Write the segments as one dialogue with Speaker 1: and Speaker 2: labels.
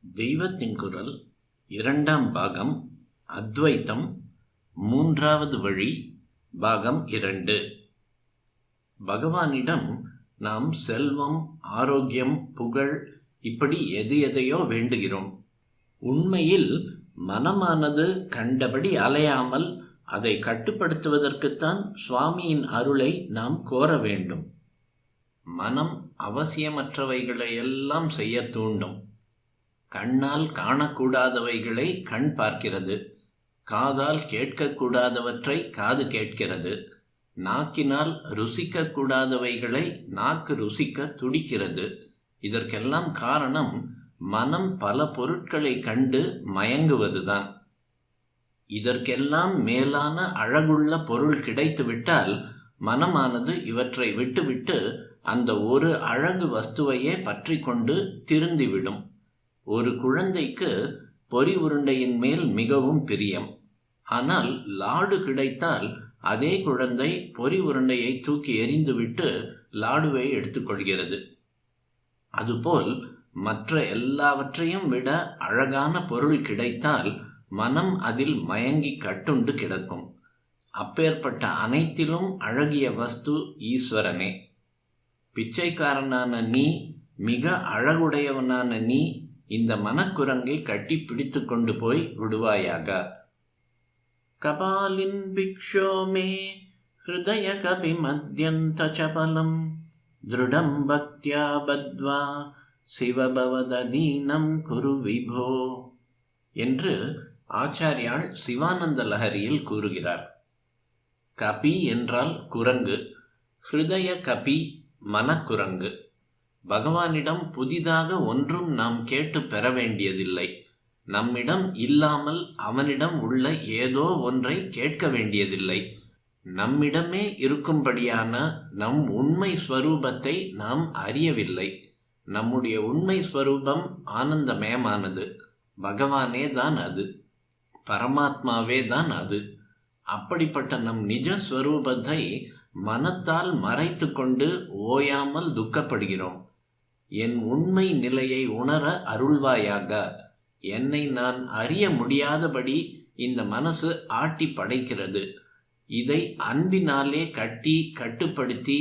Speaker 1: தெய்வத்தின் குரல் இரண்டாம் பாகம் அத்வைத்தம் மூன்றாவது வழி பாகம் 2. பகவானிடம் நாம் செல்வம், ஆரோக்கியம், புகழ் இப்படி எதையோ வேண்டுகிறோம். உண்மையில் மனமானது கண்டபடி அலையாமல் அதை கட்டுப்படுத்துவதற்குத்தான் சுவாமியின் அருளை நாம் கோர வேண்டும். மனம் அவசியமற்றவைகளை எல்லாம் செய்ய தூண்டும். கண்ணால் காணக்கூடாதவைகளை கண் பார்க்கிறது, காதால் கேட்கக்கூடாதவற்றை காது கேட்கிறது, நாக்கினால் ருசிக்கக்கூடாதவைகளை நாக்கு ருசிக்க துடிக்கிறது. இதற்கெல்லாம் காரணம் மனம் பல பொருட்களை கண்டு மயங்குவதுதான். இதற்கெல்லாம் மேலான அழகுள்ள பொருள் கிடைத்துவிட்டால் மனமானது இவற்றை விட்டுவிட்டு அந்த ஒரு அழகு வஸ்துவையே பற்றி கொண்டு திருந்திவிடும். ஒரு குழந்தைக்கு பொரி உருண்டையின் மேல் மிகவும் பிரியம். ஆனால் லாடு கிடைத்தால் அதே குழந்தை பொரி உருண்டையை தூக்கி எறிந்துவிட்டு லாடுவை எடுத்துக்கொள்கிறது. அதுபோல் மற்ற எல்லாவற்றையும் விட அழகான பொருள் கிடைத்தால் மனம் அதில் மயங்கி கட்டுண்டு கிடக்கும். அப்பேற்பட்ட அனைத்திலும் அழகிய வஸ்து ஈஸ்வரனே. பிச்சைக்காரனான நீ, மிக அழகுடையவனான நீ இந்த மனக்குரங்கை கட்டி பிடித்து கொண்டு போய் விடுவாயாக. கபாலின் பிக்ஷோமே ஹிருதய கபி மத்யந்த சபலம் திருடம் பக்தியா பத்வா சிவபவதீனம் குரு விபோ என்று ஆச்சாரியால் சிவானந்த லஹரியில் கூறுகிறார். கபி என்றால் குரங்கு, ஹிருதய கபி மனக்குரங்கு. பகவானிடம் புதிதாக ஒன்றும் நாம் கேட்டு பெற வேண்டியதில்லை. நம்மிடம் இல்லாமல் அவனிடம் உள்ள ஏதோ ஒன்றை கேட்க வேண்டியதில்லை. நம்மிடமே இருக்கும்படியான நம் உண்மை ஸ்வரூபத்தை நாம் அறியவில்லை. நம்முடைய உண்மை ஸ்வரூபம் ஆனந்தமயமானது. பகவானே தான் அது, பரமாத்மாவே தான் அது. அப்படிப்பட்ட நம் நிஜஸ்வரூபத்தை மனத்தால் மறைத்து கொண்டு ஓயாமல் துக்கப்படுகிறோம். என் உண்மை நிலையை உணர அருள்வாயாக. என்னை நான் அறிய முடியாதபடி இந்த மனசு ஆட்டி படைக்கிறது. இதை அன்பினாலே கட்டுப்படுத்தி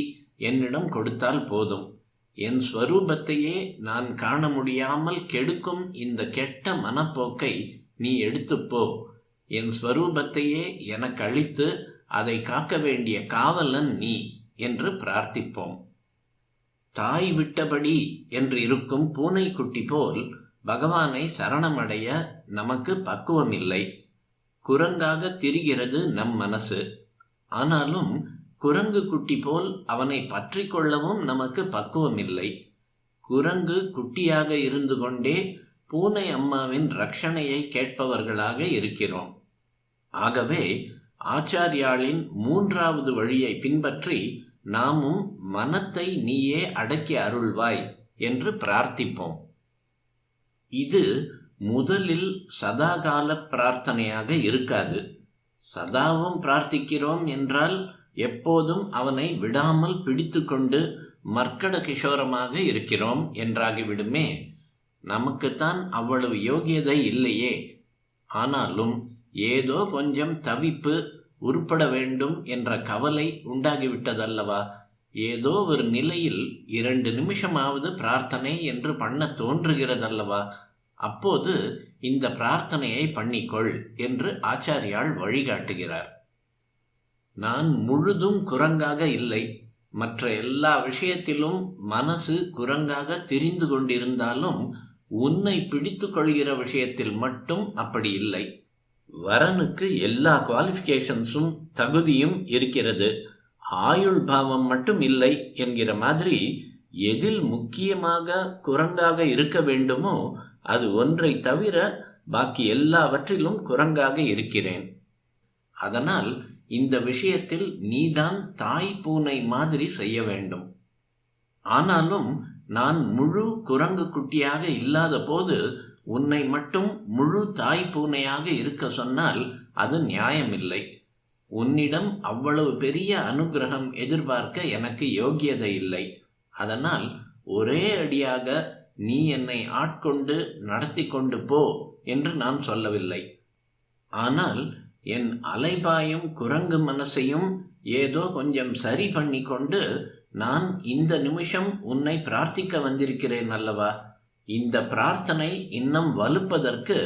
Speaker 1: என்னிடம் கொடுத்தால் போதும். என் ஸ்வரூபத்தையே நான் காண முடியாமல் கெடுக்கும் இந்த கெட்ட மனப்போக்கை நீ எடுத்துப்போ. என் ஸ்வரூபத்தையே எனக்கு அளித்து அதை காக்க வேண்டிய காவலன் நீ என்று பிரார்த்திப்போம். தாய் விட்டபடி என்று இருக்கும் பூனைக்குட்டி போல் பகவானை சரணமடைய நமக்கு பக்குவமில்லை. குரங்காக திரிகிறது நம் மனசு. ஆனாலும் குரங்கு குட்டி போல் அவனை பற்றி கொள்ளவும் நமக்கு பக்குவமில்லை. குரங்கு குட்டியாக இருந்து கொண்டே பூனை அம்மாவின் ரட்சணையை கேட்பவர்களாக இருக்கிறோம். ஆகவே ஆச்சாரியாளின் மூன்றாவது வழியை பின்பற்றி நாமும் மனத்தை நீயே அடக்கி அருள்வாய் என்று பிரார்த்திப்போம். இது முதலில் சதாகால பிரார்த்தனையாக இருக்காது. சதாவும் பிரார்த்திக்கிறோம் என்றால் எப்போதும் அவனை விடாமல் பிடித்து கொண்டு மர்க்கட கிஷோரமாக இருக்கிறோம் என்றாகிவிடுமே. நமக்குத்தான் அவ்வளவு யோகியதை இல்லையே. ஆனாலும் ஏதோ கொஞ்சம் தவிப்பு, உருப்பட வேண்டும் என்ற கவலை உண்டாகிவிட்டதல்லவா. ஏதோ ஒரு நிலையில் 2 நிமிஷமாவது பிரார்த்தனை என்று பண்ண தோன்றுகிறதல்லவா. அப்போது இந்த பிரார்த்தனையை பண்ணிக்கொள் என்று ஆச்சாரியால் வழிகாட்டுகிறார். நான் முழுதும் குரங்காக இல்லை. மற்ற எல்லா விஷயத்திலும் மனசு குரங்காக திரிந்து கொண்டிருந்தாலும் உன்னை பிடித்து கொள்கிற விஷயத்தில் மட்டும் அப்படி இல்லை. வரனுக்கு எல்லா குவாலிஃபிகேஷன்ஸும் தகுதியும் இருக்கிறது, ஆயுள் பாவம் மட்டும் இல்லை என்கிற மாதிரி எதில் முக்கியமாக குரங்காக இருக்க வேண்டுமோ அது ஒன்றை தவிர பாக்கி எல்லாவற்றிலும் குரங்காக இருக்கிறேன். அதனால் இந்த விஷயத்தில் நீதான் தாய் பூனை மாதிரி செய்ய வேண்டும். ஆனாலும் நான் முழு குரங்கு குட்டியாக இல்லாத போது உன்னை மட்டும் முழு தாய் பூனையாக இருக்க சொன்னால் அது நியாயமில்லை. உன்னிடம் அவ்வளவு பெரிய அனுகிரகம் எதிர்பார்க்க எனக்கு யோகியதை இல்லை. அதனால் ஒரே அடியாக நீ என்னை ஆட்கொண்டு நடத்தி கொண்டு போ என்று நான் சொல்லவில்லை. ஆனால் என் அலைபாயும் குரங்கு மனசையும் ஏதோ கொஞ்சம் சரி பண்ணி கொண்டு நான் இந்த நிமிஷம் உன்னை பிரார்த்திக்க வந்திருக்கிறேன் அல்லவா? இந்த பிரார்த்தனை இன்னும் வலுப்பதற்கு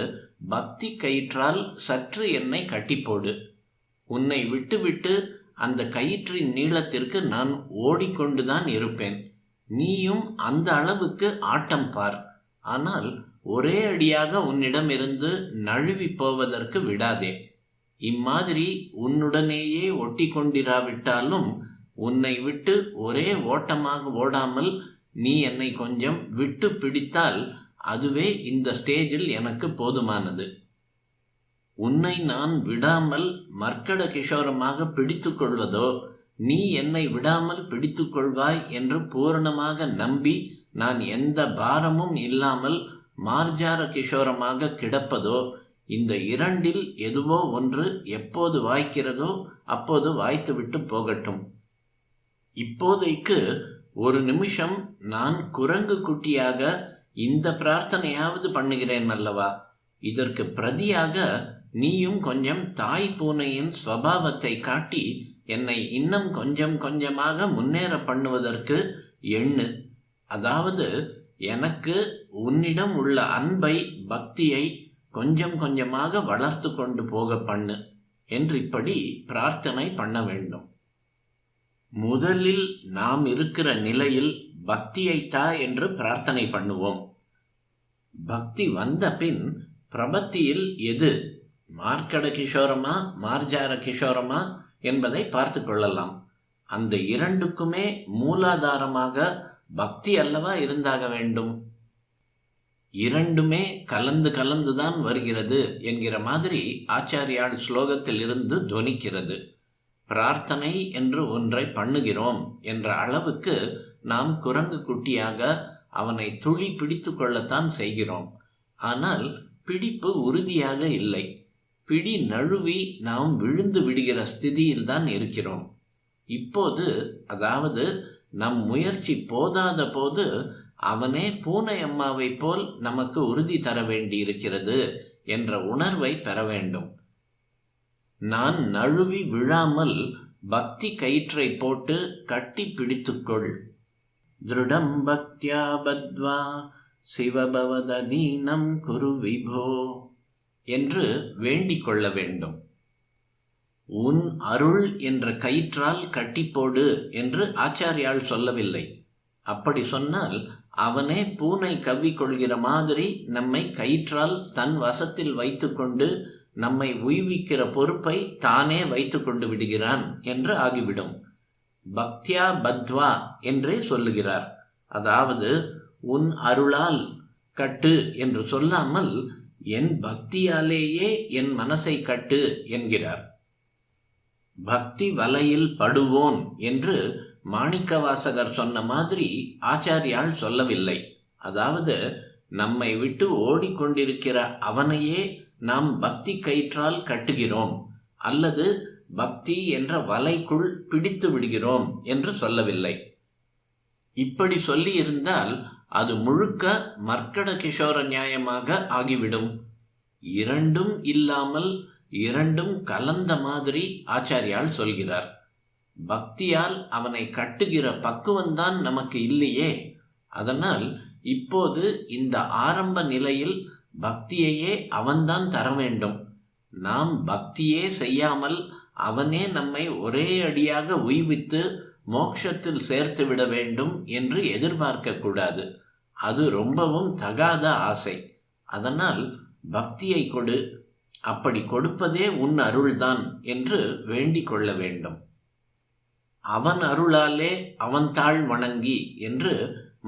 Speaker 1: பக்தி கயிற்றால் சற்று என்னை கட்டிப்போடு. உன்னை விட்டுவிட்டு அந்த கயிற்றின் நீளத்திற்கு நான் ஓடிக்கொண்டுதான் இருப்பேன். நீயும் அந்த அளவுக்கு ஆட்டம் பார். ஆனால் ஒரே அடியாக உன்னிடமிருந்து நழுவி போவதற்கு விடாதே. இம்மாதிரி உன்னுடனேயே ஒட்டி கொண்டிராவிட்டாலும் உன்னை விட்டு ஒரே ஓட்டமாக ஓடாமல் நீ என்னை கொஞ்சம் விட்டு பிடித்தால் அதுவே இந்த ஸ்டேஜில் எனக்கு போதுமானது. உன்னை நான் விடாமல் மர்க்கட கிஷோரமாக பிடித்து கொள்வதோ, நீ என்னை விடாமல் பிடித்து கொள்வாய் என்று பூரணமாக நம்பி நான் எந்த பாரமும் இல்லாமல் மார்ஜார கிஷோரமாக கிடப்பதோ, இந்த இரண்டில் எதுவோ ஒன்று எப்போது வாய்க்கிறதோ அப்போது வாய்த்துவிட்டு போகட்டும். இப்போதைக்கு ஒரு நிமிஷம் நான் குரங்கு குட்டியாக இந்த பிரார்த்தனையாவது பண்ணுகிறேன் அல்லவா? இதற்கு பிரதியாக நீயும் கொஞ்சம் தாய் பூனையின் ஸ்வபாவத்தை காட்டி என்னை இன்னும் கொஞ்சம் கொஞ்சமாக முன்னேற பண்ணுவதற்கு எண்ணு. அதாவது எனக்கு உன்னிடம் உள்ள அன்பை, பக்தியை கொஞ்சம் கொஞ்சமாக வளர்த்து கொண்டு போக பண்ணு என்று இப்படி பிரார்த்தனை பண்ண வேண்டும். முதலில் நாம் இருக்கிற நிலையில் பக்தியை தா என்று பிரார்த்தனை பண்ணுவோம். பக்தி வந்த பின் பிரபத்தியில் எது மார்க்கட கிஷோரமா மார்ஜார கிஷோரமா என்பதை பார்த்து கொள்ளலாம். அந்த இரண்டுக்குமே மூலாதாரமாக பக்தி அல்லவா இருந்தாக வேண்டும். இரண்டுமே கலந்து கலந்துதான் வருகிறது என்கிற மாதிரி ஆச்சாரியால் ஸ்லோகத்தில் இருந்து துவனிக்கிறது. பிரார்த்தனை என்று ஒன்றை பண்ணுகிறோம் என்ற அளவுக்கு நாம் குரங்கு குட்டியாக அவனை துளி பிடித்து கொள்ளத்தான் செய்கிறோம். ஆனால் பிடிப்பு உறுதியாக இல்லை. பிடி நழுவி நாம் விழுந்து விடுகிற ஸ்திதியில்தான் இருக்கிறோம். இப்போது அதாவது நம் முயற்சி போதாத போது அவனே பூனை அம்மாவை போல் நமக்கு உறுதி தர வேண்டியிருக்கிறது என்ற உணர்வை பெற வேண்டும். நான் நழுவி விழாமல் பக்தி கயிற்றை போட்டு கட்டி பிடித்துக்கொள். திருடம் பக்தியா பத்வா சிவபவதீனம் குரு விபோ என்று வேண்டிக் கொள்ள வேண்டும். உன் அருள் என்ற கயிற்றால் கட்டிப்போடு என்று ஆச்சாரியால் சொல்லவில்லை. அப்படி சொன்னால் அவனே பூனை கவ்விக்கொள்கிற மாதிரி நம்மை கயிற்றால் தன் வசத்தில் வைத்துக்கொண்டு நம்மை உய்விக்கிற பொறுப்பை தானே வைத்து கொண்டு விடுகிறான் என்று ஆகிவிடும். பக்தியா பத்வா என்றே சொல்லுகிறார். அதாவது உன் அருளால் கட்டு என்று சொல்லாமல் என் பக்தியாலேயே என் மனசை கட்டு என்கிறார். பக்தி வலையில் படுவோன் என்று மாணிக்கவாசகர் சொன்ன மாதிரி ஆச்சாரியால் சொல்லவில்லை. அதாவது நம்மை விட்டு ஓடிக்கொண்டிருக்கிற அவனையே நாம் பக்தி கயிற்றால் கட்டுகிறோம் அல்லது பக்தி என்ற வலைக்குள் பிடித்து விடுகிறோம் என்று சொல்லவில்லை. இப்படி சொல்லி இருந்தால் அது முழுக்க மர்க்கட கிஷோர நியாயமாக ஆகிவிடும். இரண்டும் இல்லாமல் இரண்டும் கலந்த மாதிரி ஆச்சாரியால் சொல்கிறார். பக்தியால் அவனை கட்டுகிற பக்குவந்தான் நமக்கு இல்லையே. அதனால் இப்போது இந்த ஆரம்ப நிலையில் பக்தியையே அவன்தான் தர வேண்டும். நாம் பக்தியே செய்யாமல் அவனே நம்மை ஒரே அடியாக உய்வித்து மோட்சத்தில் சேர்த்து விட வேண்டும் என்று எதிர்பார்க்க கூடாது. அது ரொம்பவும் தகாத ஆசை. அதனால் பக்தியை கொடு, அப்படி கொடுப்பதே உன் அருள்தான் என்று வேண்டிக் கொள்ள வேண்டும். அவன் அருளாலே அவன் தாழ் வணங்கி என்று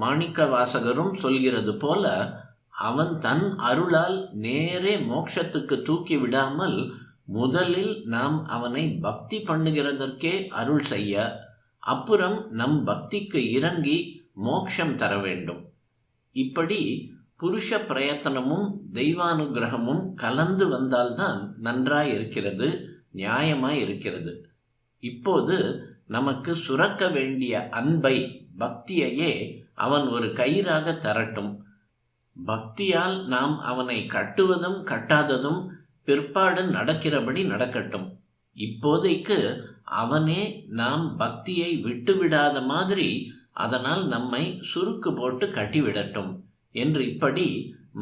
Speaker 1: மாணிக்க வாசகரும் சொல்கிறது போல அவன் தன் அருளால் நேரே மோட்சத்துக்கு தூக்கி விடாமல் முதலில் நாம் அவனை பக்தி பண்ணுகிறதற்கே அருள் செய்ய, அப்புறம் நம் பக்திக்கு இறங்கி மோட்சம் தர வேண்டும். இப்படி புருஷ பிரயத்தனமும் தெய்வானுகிரகமும் கலந்து வந்தால்தான் நன்றாய் இருக்கிறது, நியாயமாய் இருக்கிறது. இப்போது நமக்கு சுரக்க வேண்டிய அன்பை, பக்தியையே அவன் ஒரு கயிறாக தரட்டும். பக்தியால் நாம் அவனை கட்டுவதும் கட்டாததும் பிற்பாடு நடக்கிறபடி நடக்கட்டும். இப்போதைக்கு அவனே நாம் பக்தியை விட்டுவிடாத மாதிரி அதனால் நம்மை சுருக்கு போட்டு கட்டிவிடட்டும் என்று இப்படி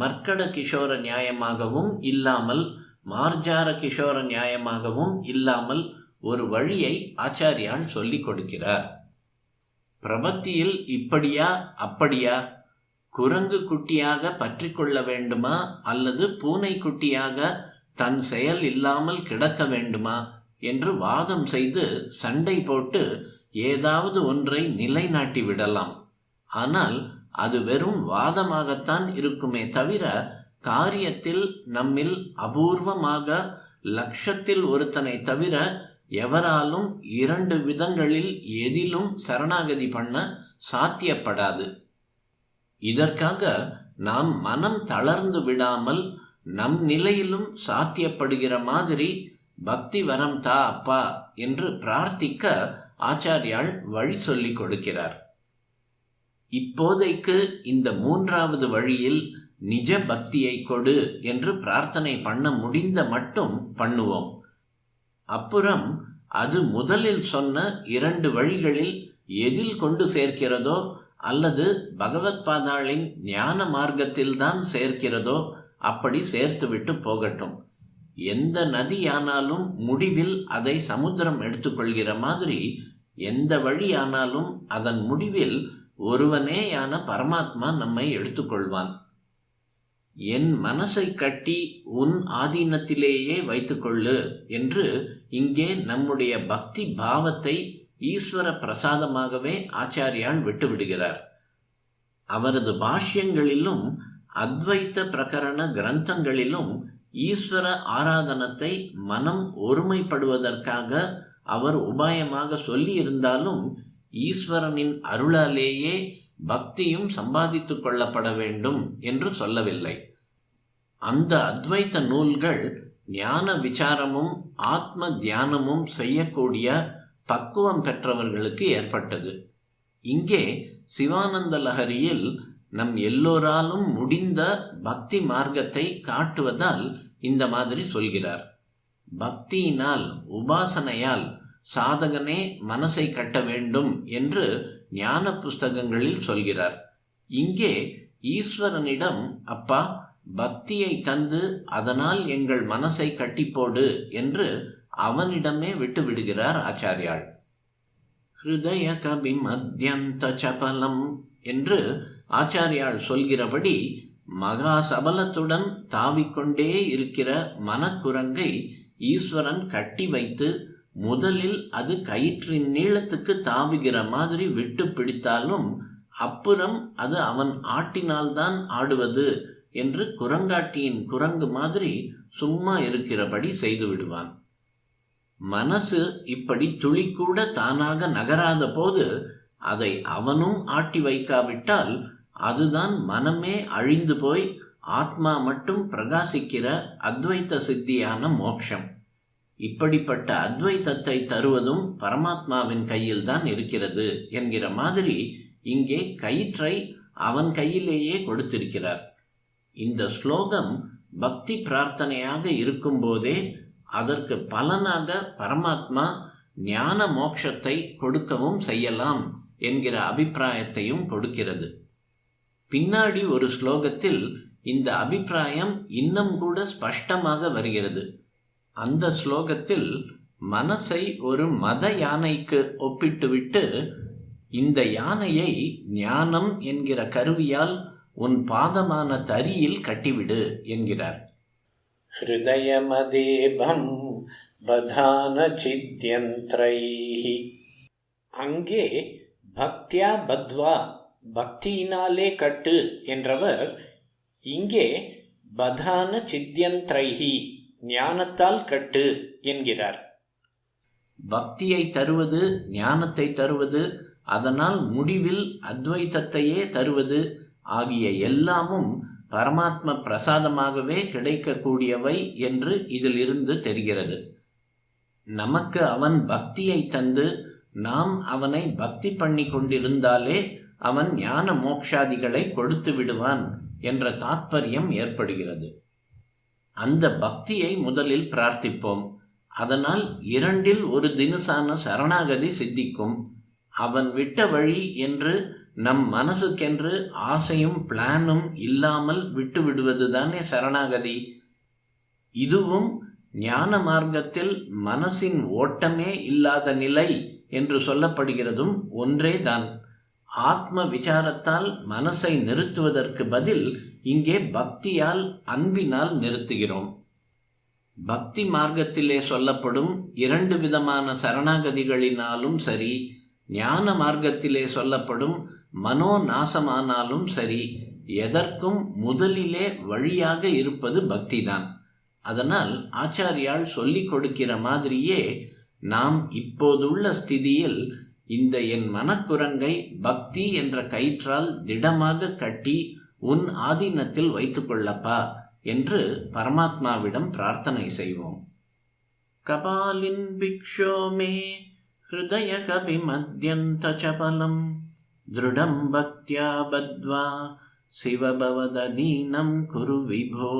Speaker 1: மர்க்கட கிஷோர நியாயமாகவும் இல்லாமல் மார்ஜார கிஷோர நியாயமாகவும் இல்லாமல் ஒரு வழியை ஆச்சாரியால் சொல்லிக் கொடுக்கிறார். பிரபத்தியில் இப்படியா அப்படியா, குரங்கு குட்டியாக பற்றி கொள்ள வேண்டுமா அல்லது பூனை குட்டியாக தன் செயல் இல்லாமல் கிடக்க வேண்டுமா என்று வாதம் செய்து சண்டை போட்டு ஏதாவது ஒன்றை நிலைநாட்டி விடலாம். ஆனால் அது வெறும் வாதமாகத்தான் இருக்குமே தவிர காரியத்தில் நம்மில் அபூர்வமாக லட்சத்தில் ஒருத்தனை தவிர எவராலும் 2 விதங்களில் எதிலும் சரணாகதி பண்ண சாத்தியப்படாது. இதற்காக நாம் மனம் தளர்ந்து விடாமல் நம் நிலையிலும் சாத்தியப்படுகிற மாதிரி பக்தி வரம் தா அப்பா என்று பிரார்த்திக்க ஆச்சாரியால் வழி சொல்லிக் கொடுக்கிறார். இப்போதைக்கு இந்த 3வது வழியில் நிஜ பக்தியை கொடு என்று பிரார்த்தனை பண்ண முடிந்த மட்டும் பண்ணுவோம். அப்புறம் அது முதலில் சொன்ன 2 வழிகளில் எதில் கொண்டு சேர்க்கிறதோ அல்லது பகவத் பாதாளின் ஞான மார்க்கத்தில்தான் சேர்க்கிறதோ அப்படி சேர்த்துவிட்டு போகட்டும். எந்த நதியானாலும் முடிவில் அதை சமுத்திரம் எடுத்துக்கொள்கிற மாதிரி எந்த வழியானாலும் அதன் முடிவில் ஒருவனேயான பரமாத்மா நம்மை எடுத்துக்கொள்வான். என் மனசை கட்டி உன் ஆதீனத்திலேயே வைத்துக்கொள்ளு என்று இங்கே நம்முடைய பக்தி பாவத்தை ஈஸ்வர பிரசாதமாகவே ஆச்சாரியால் விட்டுவிடுகிறார். அவரது பாஷ்யங்களிலும் அத்வைத்த பிரகரண கிரந்தங்களிலும் ஈஸ்வர ஆராதனத்தை மனம் ஒருமைப்படுவதற்காக அவர் உபாயமாக சொல்லியிருந்தாலும் ஈஸ்வரனின் அருளாலேயே பக்தியும் சம்பாதித்து கொள்ளப்பட வேண்டும் என்று சொல்லவில்லை. அந்த அத்வைத்த நூல்கள் ஞான விசாரமும் ஆத்ம தியானமும் செய்யக்கூடிய பக்குவம் பெற்றவர்களுக்கு ஏற்பட்டது. இங்கே சிவானந்த லஹரியில் நம் எல்லோராலும் முடிந்த பக்தி மார்க்கத்தை காட்டுவதால் இந்த மாதிரி சொல்கிறார். பக்தியினால் உபாசனையால் சாதகனே மனசை கட்ட வேண்டும் என்று ஞான புஸ்தகங்களில் சொல்கிறார். இங்கே ஈஸ்வரனிடம் அப்பா பக்தியை தந்து அதனால் எங்கள் மனசை கட்டிப்போடு என்று அவனிடமே விட்டு விடுகிறார் ஆச்சாரியால். ஹிருதய கபிம் அத்யந்த சபலம் என்று ஆச்சாரியால் சொல்கிறபடி மகா சபலத்துடன் தாவிக்கொண்டே இருக்கிற மனக்குரங்கை ஈஸ்வரன் கட்டி வைத்து முதலில் அது கயிற்றின் நீளத்துக்கு தாவுகிற மாதிரி விட்டு பிடித்தாலும் அப்புறம் அது அவன் ஆட்டினால்தான் ஆடுவது என்று குரங்காட்டியின் குரங்கு மாதிரி சும்மா இருக்கிறபடி செய்து விடுவான். மனசு இப்படி துளிக்கூட தானாக நகராத போது அதை அவனும் ஆட்டி வைக்காவிட்டால் அதுதான் மனமே அழிந்து போய் ஆத்மா மட்டும் பிரகாசிக்கிற அத்வைத்த சித்தியான மோட்சம். இப்படிப்பட்ட அத்வைத்தத்தை தருவதும் பரமாத்மாவின் கையில்தான் இருக்கிறது என்கிற மாதிரி இங்கே கயிற்றை அவன் கையிலேயே கொடுத்திருக்கிறார். இந்த ஸ்லோகம் பக்தி பிரார்த்தனையாக இருக்கும்போதே அதற்கு பலனாக பரமாத்மா ஞான மோட்சத்தை கொடுக்கவும் செய்யலாம் என்கிற அபிப்பிராயத்தையும் கொடுக்கிறது. பின்னாடி ஒரு ஸ்லோகத்தில் இந்த அபிப்பிராயம் இன்னும் கூட ஸ்பஷ்டமாக வருகிறது. அந்த ஸ்லோகத்தில் மனசை ஒரு மத யானைக்கு ஒப்பிட்டுவிட்டு இந்த யானையை ஞானம் என்கிற கருவியால் உன் பாதமான தரியில் கட்டிவிடு என்கிறார். ஹிருதயமதேபம் பதான சித்யந்த்ரைஹி. அங்கே பக்தியா பத்வா பக்தியினாலே கட்டு என்றவர் இங்கே பதான சித்யந்த்ரைஹி ஞானத்தால் கட்டு என்கிறார். பக்தியை தருவது, ஞானத்தை தருவது, அதனால் முடிவில் அத்வைத்தத்தையே தருவது ஆகிய எல்லாமும் பரமாத்ம பிரசாதமாகவே கிடைக்கக்கூடியவை என்று இதிலிருந்து தெரிகிறது. நமக்கு அவன் பக்தியை தந்து நாம் அவனை பக்தி பண்ணி கொண்டிருந்தாலே அவன் ஞான மோக்ஷாதிகளை கொடுத்து விடுவான் என்ற தாத்பரியம் ஏற்படுகிறது. அந்த பக்தியை முதலில் பிரார்த்திப்போம். அதனால் 2இல் ஒரு தினுசான சரணாகதி சித்திக்கும். அவன் விட்ட வழி என்று நம் மனசுக்கென்று ஆசையும் பிளானும் இல்லாமல் விட்டு விடுவதுதானே சரணாகதி. இதுவும் ஞான மார்க்கத்தில் மனசின் ஓட்டமே இல்லாத நிலை என்று சொல்லப்படுகிறதும் ஒன்றேதான். ஆத்ம விசாரத்தால் மனசை நிறுத்துவதற்கு பதில் இங்கே பக்தியால், அன்பினால் நிறுத்துகிறோம். பக்தி மார்க்கத்திலே சொல்லப்படும் 2 விதமான சரணாகதிகளினாலும் சரி, ஞான மார்க்கத்திலே சொல்லப்படும் மனோநாசமானாலும் சரி, எதற்கும் முதலிலே வழியாக இருப்பது பக்திதான். அதனால் ஆச்சாரியால் சொல்லிக் கொடுக்கிற மாதிரியே நாம் இப்போதுள்ள ஸ்திதியில் இந்த என் மனக்குரங்கை பக்தி என்ற கயிற்றால் திடமாக கட்டி உன் ஆதீனத்தில் வைத்துக்கொள்ளப்பா என்று பரமாத்மாவிடம் பிரார்த்தனை செய்வோம். கபாலின் பிக்ஷோ மே ஹிருதய கபி மத்யந்த சபலம் திருடம் பக்த்யா பத்வா சிவபவததீனம் குரு விபோ.